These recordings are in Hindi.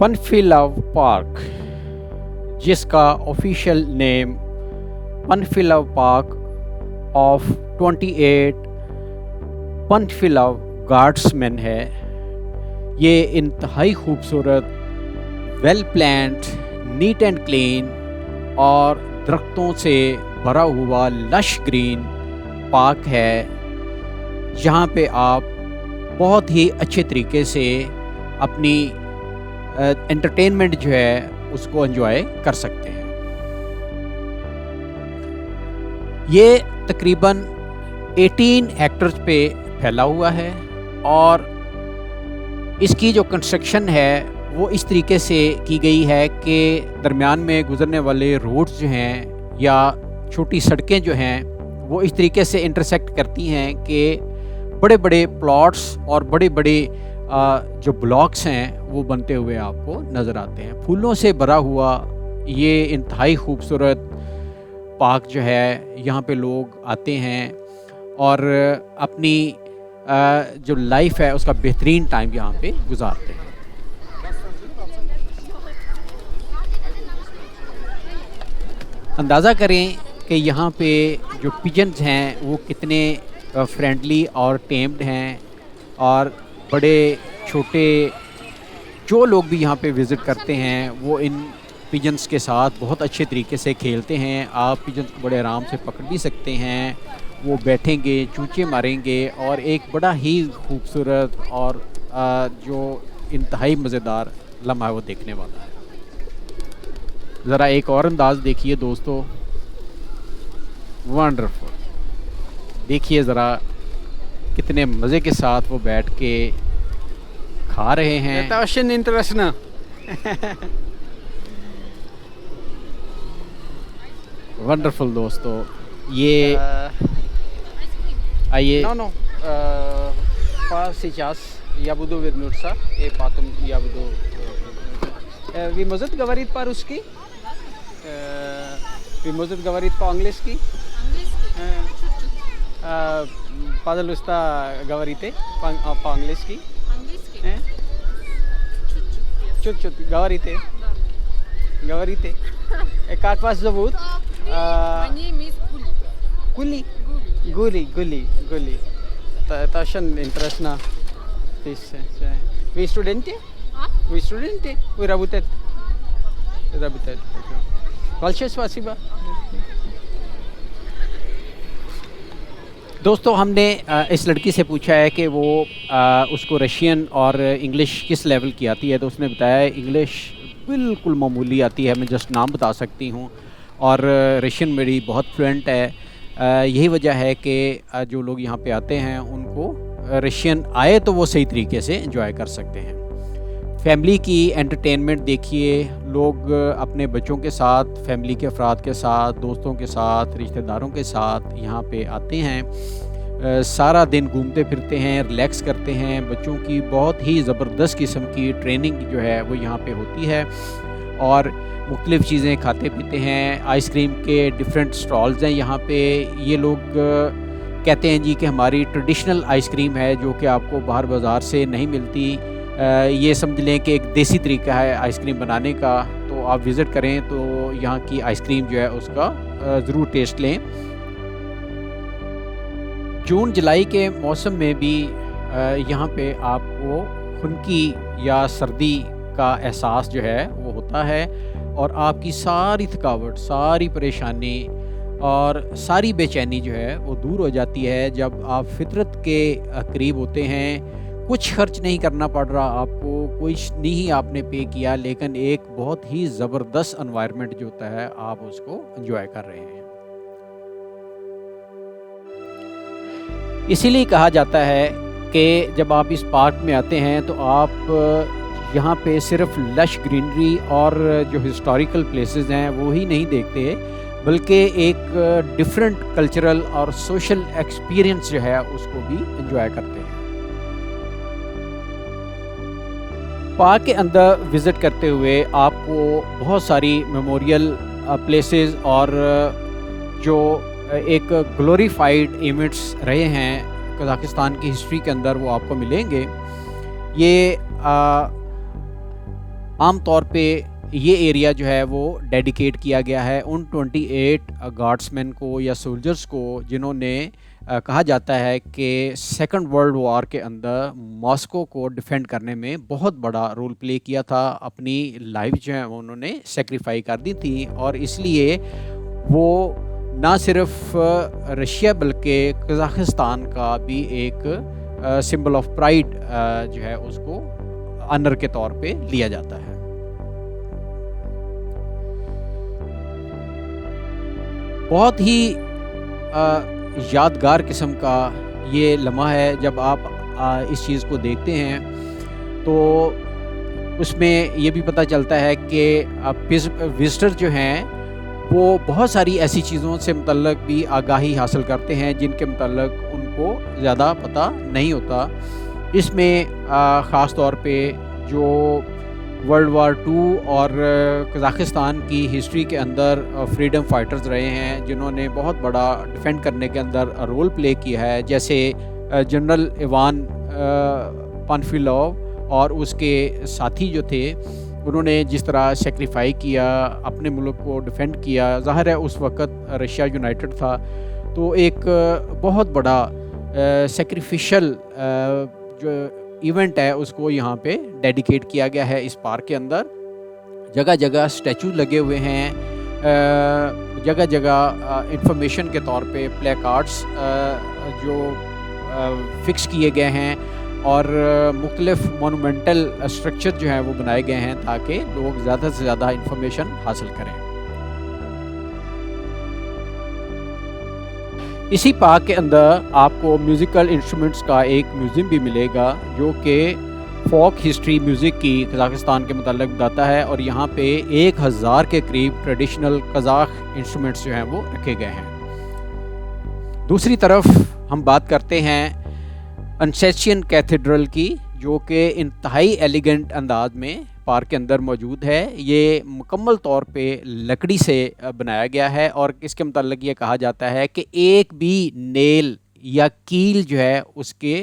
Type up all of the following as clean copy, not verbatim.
पनफिलव पार्क, जिसका ऑफिशियल नेम पनफिलव पार्क ऑफ 28 पनफिलव गार्ड्समैन है। ये इंतहाई खूबसूरत, well planned, neat and clean और दरख्तों से भरा हुआ लश ग्रीन पार्क है, जहाँ पे आप बहुत ही अच्छे तरीके से अपनी एंटरटेनमेंट जो है उसको एंजॉय कर सकते हैं। ये तकरीबन 18 हेक्टर्स पे फैला हुआ है और इसकी जो कंस्ट्रक्शन है वो इस तरीके से की गई है कि दरमियान में गुजरने वाले रोड्स जो हैं या छोटी सड़कें जो हैं वो इस तरीके से इंटरसेक्ट करती हैं कि बड़े बड़े प्लॉट्स और बड़े बड़े जो ब्लॉक्स हैं वो बनते हुए आपको नज़र आते हैं। फूलों से भरा हुआ ये इंतहाई खूबसूरत पार्क जो है, यहाँ पे लोग आते हैं और अपनी जो लाइफ है उसका बेहतरीन टाइम यहाँ पे गुजारते हैं। अंदाज़ा करें कि यहाँ पे जो पिजन्स हैं वो कितने फ्रेंडली और टेम्ड हैं, और बड़े छोटे जो लोग भी यहाँ पे विज़िट करते हैं वो इन पिजन्स के साथ बहुत अच्छे तरीके से खेलते हैं। आप पिजन्स को बड़े आराम से पकड़ भी सकते हैं, वो बैठेंगे, चूंचे मारेंगे और एक बड़ा ही खूबसूरत और जो इंतहाई मज़ेदार लम्हा वो देखने वाला है। ज़रा एक और अंदाज़ देखिए दोस्तों, वंडरफुल। देखिए ज़रा कितने मज़े के साथ वो बैठ के खा रहे हैं। Taschen interesna. वंडरफुल दोस्तों, ये आइए। No. Pa сейчас я буду вернуться и потом я буду. Вы можете говорить по-русски? Вы можете говорить по-английски? Пожалуйста, говорите по-английски. Чуть-чуть говорите. Говорите. Как вас зовут? My name is Guli. Guli. Taschen интересно. Вы студенты? Вы студенты? Вы работаете? Большое спасибо. दोस्तों, हमने इस लड़की से पूछा है कि वो उसको रशियन और इंग्लिश किस लेवल की आती है, तो उसने बताया है इंग्लिश बिल्कुल मामूली आती है, मैं जस्ट नाम बता सकती हूँ, और रशियन मेरी बहुत फ्लुएंट है। यही वजह है कि जो लोग यहाँ पे आते हैं उनको रशियन आए तो वो सही तरीके से एंजॉय कर सकते हैं। फैमिली की एंटरटेनमेंट देखिए, लोग अपने बच्चों के साथ, फैमिली के अफराद के साथ, दोस्तों के साथ, रिश्तेदारों के साथ यहाँ पे आते हैं, सारा दिन घूमते फिरते हैं, रिलैक्स करते हैं। बच्चों की बहुत ही ज़बरदस्त किस्म की ट्रेनिंग जो है वो यहाँ पे होती है और मुख्तलिफ़ चीज़ें खाते पीते हैं। आइसक्रीम के डिफरेंट स्टॉल्स हैं यहाँ पे। ये लोग कहते हैं जी कि हमारी ट्रेडिशनल आइसक्रीम है जो कि आपको बाहर बाज़ार से नहीं मिलती। ये समझ लें कि एक देसी तरीका है आइसक्रीम बनाने का, तो आप विज़िट करें तो यहाँ की आइसक्रीम जो है उसका ज़रूर टेस्ट लें। जून जुलाई के मौसम में भी यहाँ पे आपको खुनकी या सर्दी का एहसास जो है वो होता है और आपकी सारी थकावट, सारी परेशानी और सारी बेचैनी जो है वो दूर हो जाती है जब आप फितरत के करीब होते हैं। कुछ खर्च नहीं करना पड़ रहा आपको, कुछ नहीं आपने पे किया, लेकिन एक बहुत ही ज़बरदस्त एनवायरनमेंट जो होता है आप उसको एंजॉय कर रहे हैं। इसीलिए कहा जाता है कि जब आप इस पार्क में आते हैं तो आप यहाँ पे सिर्फ लश ग्रीनरी और जो हिस्टोरिकल प्लेसेस हैं वो ही नहीं देखते, बल्कि एक डिफरेंट कल्चरल और सोशल एक्सपीरियंस जो है उसको भी एंजॉय करते हैं। पार्क के अंदर विज़िट करते हुए आपको बहुत सारी मेमोरियल प्लेसेस और जो एक ग्लोरीफाइड इवेंट्स रहे हैं कज़ाकिस्तान की हिस्ट्री के अंदर वो आपको मिलेंगे। ये आम तौर पे ये एरिया जो है वो डेडिकेट किया गया है उन 28 गार्ड्समैन को या सोल्जर्स को जिन्होंने कहा जाता है कि सेकंड वर्ल्ड वॉर के अंदर मॉस्को को डिफेंड करने में बहुत बड़ा रोल प्ले किया था, अपनी लाइफ जो है वो उन्होंने सेक्रीफाई कर दी थी, और इसलिए वो ना सिर्फ रशिया बल्कि कज़ाकिस्तान का भी एक सिंबल ऑफ प्राइड जो है उसको ऑनर के तौर पे लिया जाता है। बहुत ही यादगार किस्म का ये लम्हा है। जब आप इस चीज़ को देखते हैं तो उसमें ये भी पता चलता है कि विजिटर जो हैं वो बहुत सारी ऐसी चीज़ों से मुतल्लक भी आगाही हासिल करते हैं जिनके मुतल्लक उनको ज़्यादा पता नहीं होता। इसमें ख़ास तौर पे जो वर्ल्ड वार 2 और कज़ाकिस्तान की हिस्ट्री के अंदर फ्रीडम फाइटर्स रहे हैं जिन्होंने बहुत बड़ा डिफेंड करने के अंदर रोल प्ले किया है, जैसे जनरल इवान पानफिलोव और उसके साथी जो थे, उन्होंने जिस तरह सेक्रीफाई किया, अपने मुल्क को डिफेंड किया। ज़ाहिर है उस वक़्त रशिया यूनाइटेड था, तो एक बहुत बड़ा सेक्रीफिशल जो इवेंट है उसको यहाँ पे डेडिकेट किया गया है। इस पार्क के अंदर जगह जगह स्टैचू लगे हुए हैं, जगह जगह इंफॉर्मेशन के तौर पे प्ले कार्ड्स जो फिक्स किए गए हैं, और मुख्तलिफ मोनूमेंटल स्ट्रक्चर जो हैं वो बनाए गए हैं ताकि लोग ज़्यादा से ज़्यादा इंफॉर्मेशन हासिल करें। इसी पार्क के अंदर आपको म्यूज़िकल इंस्ट्रूमेंट्स का एक म्यूज़ियम भी मिलेगा जो कि फोक हिस्ट्री म्यूज़िक की कज़ाकिस्तान के मुताल्लिक़ बताता है, और यहाँ पे 1000 के करीब ट्रेडिशनल कज़ाक इंस्ट्रूमेंट्स जो हैं वो रखे गए हैं। दूसरी तरफ हम बात करते हैं अनसेशियन कैथेड्रल की, जो कि इंतहाई एलिगेंट अंदाज में पार्क के अंदर मौजूद है। ये मुकम्मल तौर पे लकड़ी से बनाया गया है, और इसके मुताल्लिक़ ये कहा जाता है कि एक भी नेल या कील जो है उसके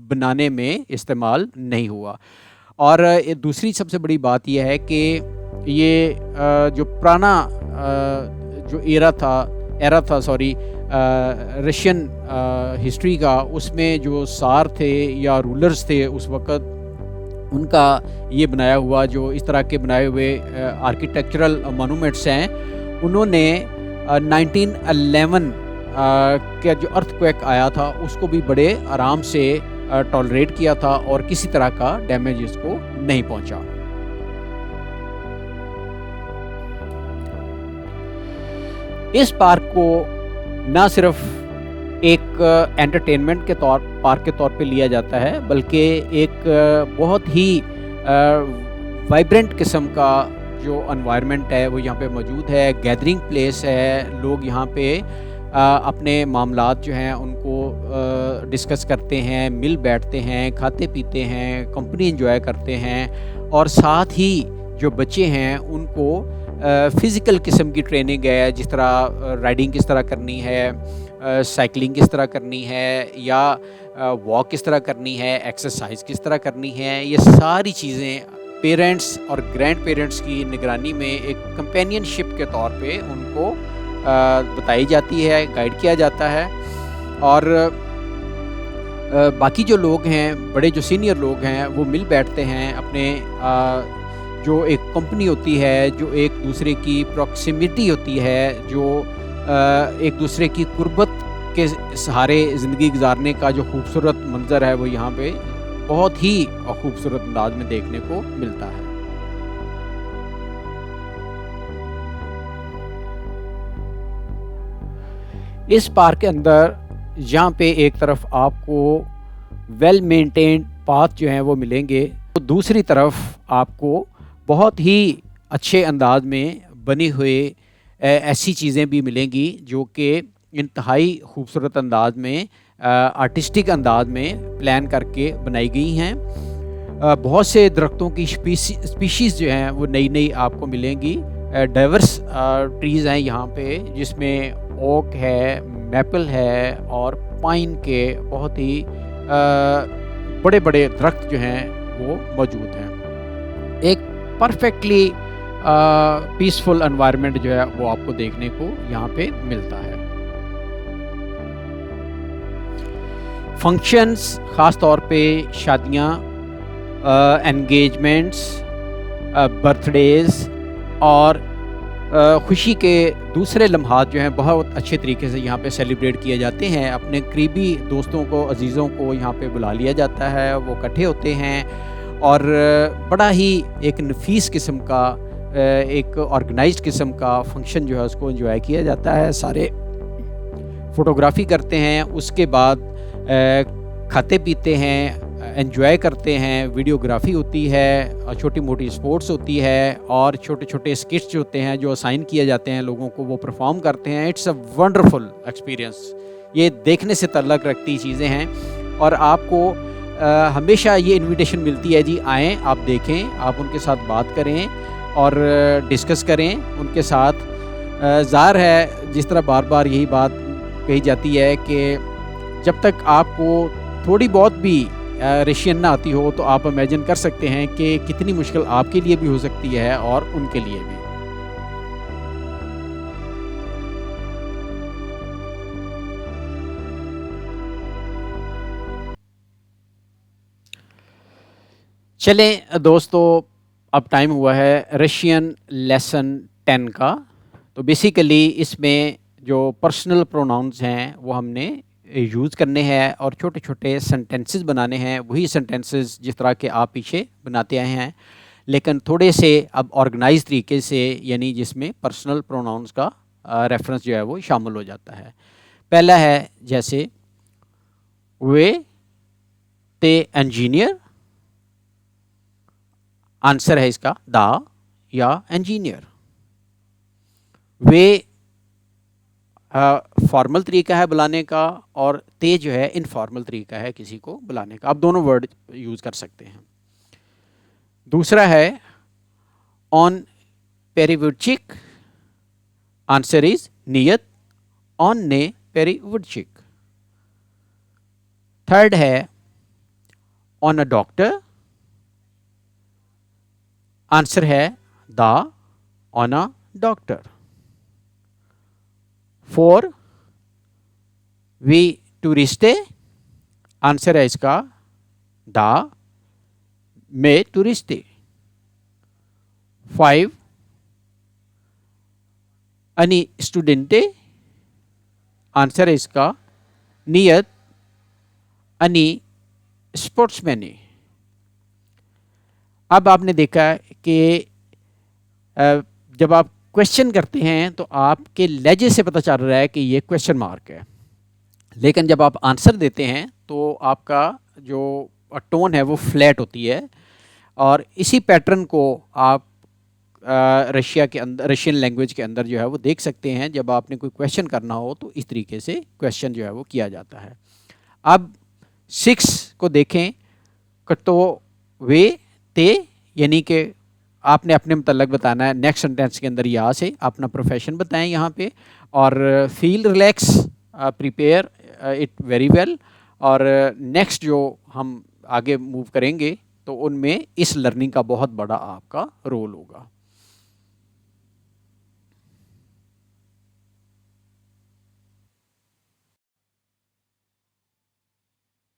बनाने में इस्तेमाल नहीं हुआ। और दूसरी सबसे बड़ी बात यह है कि ये जो पुराना जो एरा था रशियन हिस्ट्री का, उसमें जो सार थे या रूलर्स थे उस वक़्त, उनका ये बनाया हुआ जो इस तरह के बनाए हुए आर्किटेक्चरल मोनूमेंट्स हैं, उन्होंने 1911 का जो अर्थक्वेक आया था उसको भी बड़े आराम से टॉलरेट किया था और किसी तरह का डैमेज इसको नहीं पहुंचा। इस पार्क को ना सिर्फ एक एंटरटेनमेंट के पार्क के तौर पे लिया जाता है, बल्कि एक बहुत ही वाइब्रेंट किस्म का जो एनवायरनमेंट है वो यहाँ पे मौजूद है। गैदरिंग प्लेस है, लोग यहाँ पे अपने मामलात जो हैं उनको डिस्कस करते हैं, मिल बैठते हैं, खाते पीते हैं, कंपनी एंजॉय करते हैं, और साथ ही जो बच्चे हैं उनको फ़िज़िकल किस्म की ट्रेनिंग है, जिस तरह राइडिंग किस तरह करनी है, साइकिलिंग किस तरह करनी है, या वॉक किस तरह करनी है, एक्सरसाइज किस तरह करनी है। ये सारी चीज़ें पेरेंट्स और ग्रैंड पेरेंट्स की निगरानी में एक कंपेनियनशिप के तौर पे उनको बताई जाती है, गाइड किया जाता है। और बाकी जो लोग हैं, बड़े जो सीनियर लोग हैं, वो मिल बैठते हैं अपने जो एक कंपनी होती है, जो एक दूसरे की प्रॉक्सिमिटी होती है, जो एक दूसरे की कुर्बत के सहारे ज़िंदगी गुजारने का जो खूबसूरत मंज़र है वो यहाँ पे बहुत ही खूबसूरत अंदाज में देखने को मिलता है। इस पार्क के अंदर यहाँ पे एक तरफ आपको वेल मेंटेन्ड पाथ जो हैं वो मिलेंगे, तो दूसरी तरफ आपको बहुत ही अच्छे अंदाज में बनी हुई ऐसी चीज़ें भी मिलेंगी जो कि इंतहाई खूबसूरत अंदाज में, आर्टिस्टिक अंदाज में प्लान करके बनाई गई हैं। बहुत से दरख्तों की स्पीशीज़ जो हैं वो नई नई आपको मिलेंगी। डाइवर्स ट्रीज़ हैं यहाँ पे, जिसमें ओक है, मैपल है और पाइन के बहुत ही बड़े बड़े दरख्त जो हैं वो मौजूद हैं। एक परफेक्टली पीसफुल एनवायरनमेंट जो है वो आपको देखने को यहाँ पे मिलता है। फंक्शंस ख़ास तौर पे शादियाँ, एंगेजमेंट्स, बर्थडेज़ और खुशी के दूसरे लम्हात जो हैं बहुत अच्छे तरीके से यहाँ पे सेलिब्रेट किए जाते हैं। अपने करीबी दोस्तों को, अजीज़ों को यहाँ पे बुला लिया जाता है, वो इकट्ठे होते हैं और बड़ा ही एक नफीस किस्म का, एक ऑर्गेनाइज्ड किस्म का फंक्शन जो है उसको एंजॉय किया जाता है। सारे फ़ोटोग्राफ़ी करते हैं, उसके बाद खाते पीते हैं, एंजॉय करते हैं, वीडियोग्राफी होती है, छोटी मोटी स्पोर्ट्स होती है और छोटे छोटे स्किट्स जो होते हैं जो असाइन किए जाते हैं लोगों को, वो परफॉर्म करते हैं। It's a wonderful experience. ये देखने से तल्लक रखती चीज़ें हैं और आपको हमेशा ये इनविटेशन मिलती है, जी आएँ, आप देखें, आप उनके साथ बात करें और डिस्कस करें उनके साथ। ज़ाहिर है जिस तरह बार बार यही बात कही जाती है कि जब तक आपको थोड़ी बहुत भी रशियन ना आती हो तो आप इमेजिन कर सकते हैं कि कितनी मुश्किल आपके लिए भी हो सकती है और उनके लिए भी। चलें दोस्तों, अब टाइम हुआ है रशियन लेसन 10 का। तो बेसिकली इसमें जो पर्सनल प्रोनाउंस हैं वो हमने यूज़ करने हैं और छोटे छोटे सेंटेंसेस बनाने हैं, वही सेंटेंसेस जिस तरह के आप पीछे बनाते आए हैं, लेकिन थोड़े से अब ऑर्गेनाइज तरीके से, यानी जिसमें पर्सनल प्रोनाउंस का रेफरेंस जो है वो शामिल हो जाता है। पहला है जैसे वे ते इंजीनियर, आंसर है इसका दा या इंजीनियर। वे फॉर्मल तरीका है बुलाने का और ते जो है इनफॉर्मल तरीका है किसी को बुलाने का। आप दोनों वर्ड यूज़ कर सकते हैं। दूसरा है ऑन पेरीवुडचिक, आंसर इज नियत, ऑन ने पेरीवुडचिक। थर्ड है ऑन अ डॉक्टर, आंसर है दा ऑन अ डॉक्टर। 4 वी टूरिस्टे, आंसर है इसका दा में टूरिस्टे। 5 अनि स्टूडेंटे, आंसर है इसका नियत अनि स्पोर्ट्समैनी। अब आपने देखा कि जब आप क्वेश्चन करते हैं तो आपके लहजे से पता चल रहा है कि ये क्वेश्चन मार्क है, लेकिन जब आप आंसर देते हैं तो आपका जो टोन है वो फ्लैट होती है। और इसी पैटर्न को आप रशिया के अंदर, रशियन लैंग्वेज के अंदर जो है वो देख सकते हैं। जब आपने कोई क्वेश्चन करना हो तो इस तरीके से क्वेश्चन जो है वो किया जाता है। अब 6 को देखें, कटो वे ते, यानी कि आपने अपने मतलब बताना है। नेक्स्ट सेंटेंस के अंदर यहाँ से अपना प्रोफेशन बताएं यहाँ पे, और feel relax, prepare it very well. और नेक्स्ट जो हम आगे मूव करेंगे तो उनमें इस लर्निंग का बहुत बड़ा आपका रोल होगा।